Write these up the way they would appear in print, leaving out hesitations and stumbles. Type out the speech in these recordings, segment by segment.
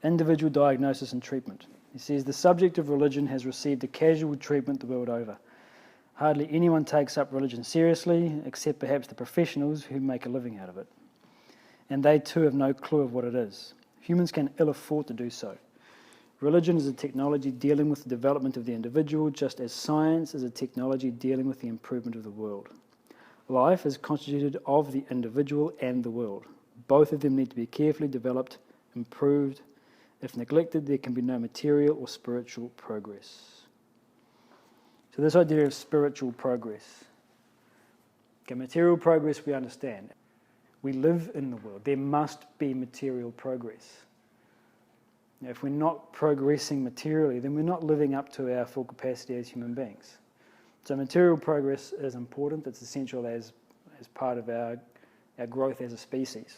Individual diagnosis and treatment. He says the subject of religion has received a casual treatment the world over. Hardly anyone takes up religion seriously, except perhaps the professionals who make a living out of it. And they too have no clue of what it is. Humans can ill afford to do so. Religion is a technology dealing with the development of the individual, just as science is a technology dealing with the improvement of the world. Life is constituted of the individual and the world. Both of them need to be carefully developed, improved. If neglected, there can be no material or spiritual progress. So this idea of spiritual progress. Okay, material progress we understand. We live in the world. There must be material progress. Now, if we're not progressing materially, then we're not living up to our full capacity as human beings. So material progress is important. It's essential as part of our growth as a species.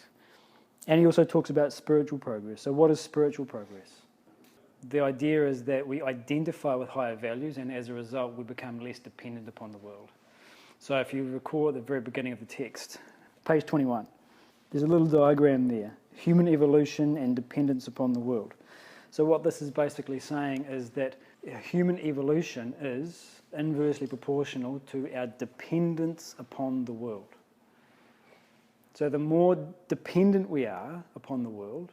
And he also talks about spiritual progress. So what is spiritual progress? The idea is that we identify with higher values, and as a result we become less dependent upon the world. So if you recall at the very beginning of the text, page 21, there's a little diagram there, human evolution and dependence upon the world. So what this is basically saying is that human evolution is inversely proportional to our dependence upon the world. So the more dependent we are upon the world,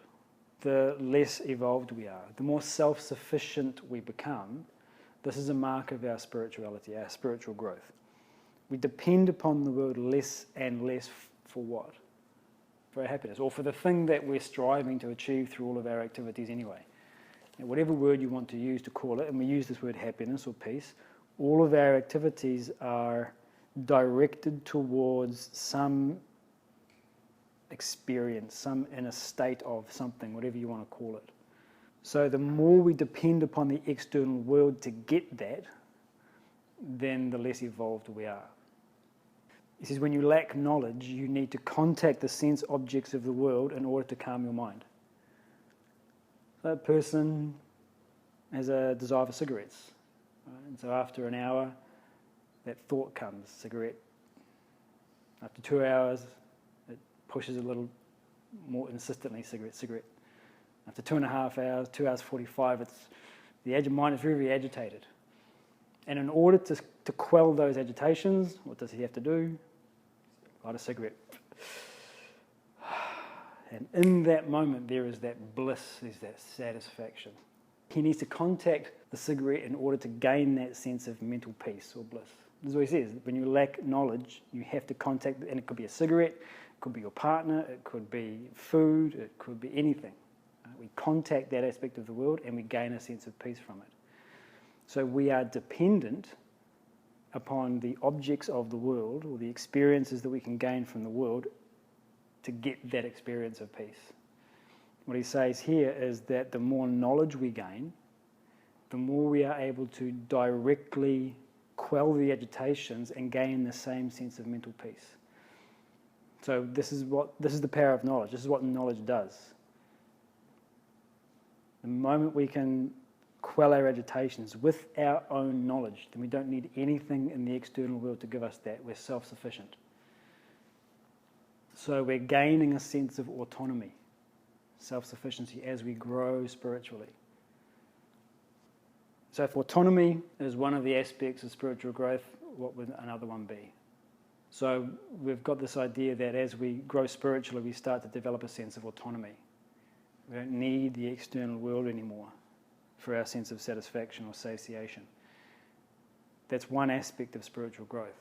the less evolved we are. The more self-sufficient we become, this is a mark of our spirituality, our spiritual growth. We depend upon the world less and less for what? For our happiness, or for the thing that we're striving to achieve through all of our activities anyway. And whatever word you want to use to call it, and we use this word happiness or peace, all of our activities are directed towards some experience, some inner state of something, whatever you want to call it. So the more we depend upon the external world to get that, then the less evolved we are. He says when you lack knowledge, you need to contact the sense objects of the world in order to calm your mind. That person has a desire for cigarettes. Right? And so after an hour, that thought comes, cigarette. After 2 hours, pushes a little more insistently, cigarette. After 2.5 hours, 2 hours 45, the mind is very, very agitated. And in order to quell those agitations, what does he have to do? Light a cigarette. And in that moment, there is that bliss, there's that satisfaction. He needs to contact the cigarette in order to gain that sense of mental peace or bliss. This is what he says. When you lack knowledge, you have to contact, and it could be a cigarette, it could be your partner, it could be food, it could be anything. We contact that aspect of the world and we gain a sense of peace from it. So we are dependent upon the objects of the world or the experiences that we can gain from the world to get that experience of peace. What he says here is that the more knowledge we gain, the more we are able to directly quell the agitations and gain the same sense of mental peace. So this is the power of knowledge. This is what knowledge does. The moment we can quell our agitations with our own knowledge, then we don't need anything in the external world to give us that. We're self-sufficient. So we're gaining a sense of autonomy, self-sufficiency as we grow spiritually. So if autonomy is one of the aspects of spiritual growth, what would another one be? So we've got this idea that as we grow spiritually, we start to develop a sense of autonomy. We don't need the external world anymore for our sense of satisfaction or satiation. That's one aspect of spiritual growth.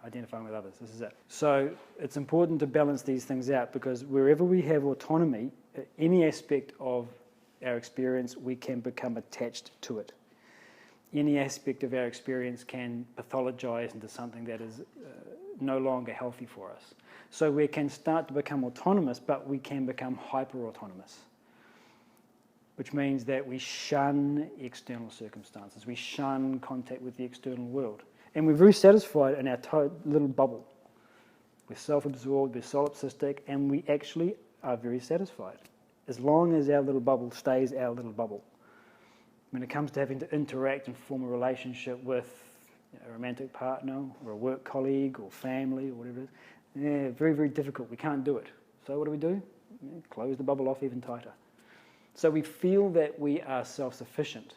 Identifying with others, this is it. So it's important to balance these things out, because wherever we have autonomy, any aspect of our experience, we can become attached to it. Any aspect of our experience can pathologize into something that is no longer healthy for us. So we can start to become autonomous, but we can become hyper-autonomous, which means that we shun external circumstances. We shun contact with the external world. And we're very satisfied in our little bubble. We're self-absorbed, we're solipsistic, and we actually are very satisfied, as long as our little bubble stays our little bubble. When it comes to having to interact and form a relationship with a romantic partner or a work colleague or family or whatever it is, very, very difficult. We can't do it. So what do? Close the bubble off even tighter. So we feel that we are self-sufficient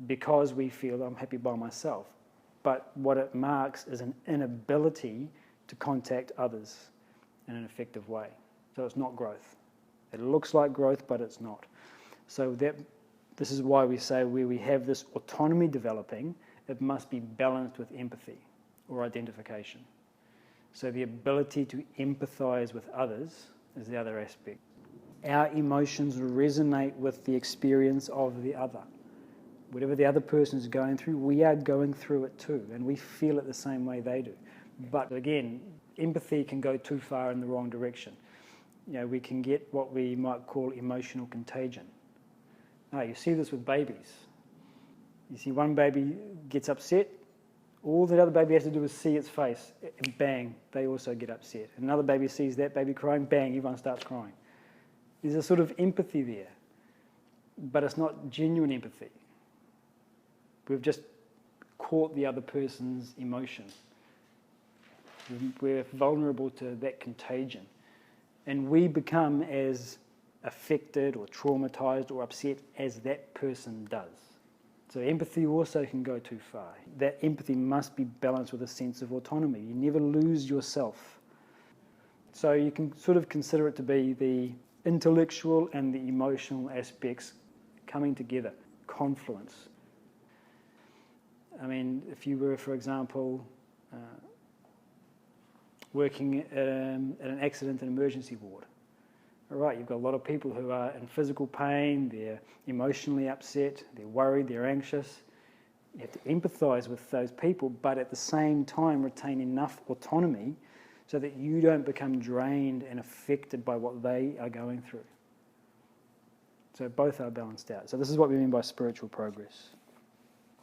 because we feel I'm happy by myself. But what it marks is an inability to contact others in an effective way. So it's not growth. It looks like growth, but it's not. So this is why we say where we have this autonomy developing, it must be balanced with empathy or identification. So the ability to empathize with others is the other aspect. Our emotions resonate with the experience of the other. Whatever the other person is going through, we are going through it too, and we feel it the same way they do. But again, empathy can go too far in the wrong direction. We can get what we might call emotional contagion. You see this with babies. You see one baby gets upset, all that other baby has to do is see its face, and bang, they also get upset. Another baby sees that baby crying, bang, everyone starts crying. There's a sort of empathy there, but it's not genuine empathy. We've just caught the other person's emotion. We're vulnerable to that contagion. And we become as affected or traumatized or upset as that person does. So empathy also can go too far. That empathy must be balanced with a sense of autonomy. You never lose yourself. So you can sort of consider it to be the intellectual and the emotional aspects coming together, confluence. I mean, if you were, for example, working at an accident and emergency ward, all right, you've got a lot of people who are in physical pain, they're emotionally upset, they're worried, they're anxious. You have to empathise with those people, but at the same time retain enough autonomy so that you don't become drained and affected by what they are going through. So both are balanced out. So this is what we mean by spiritual progress.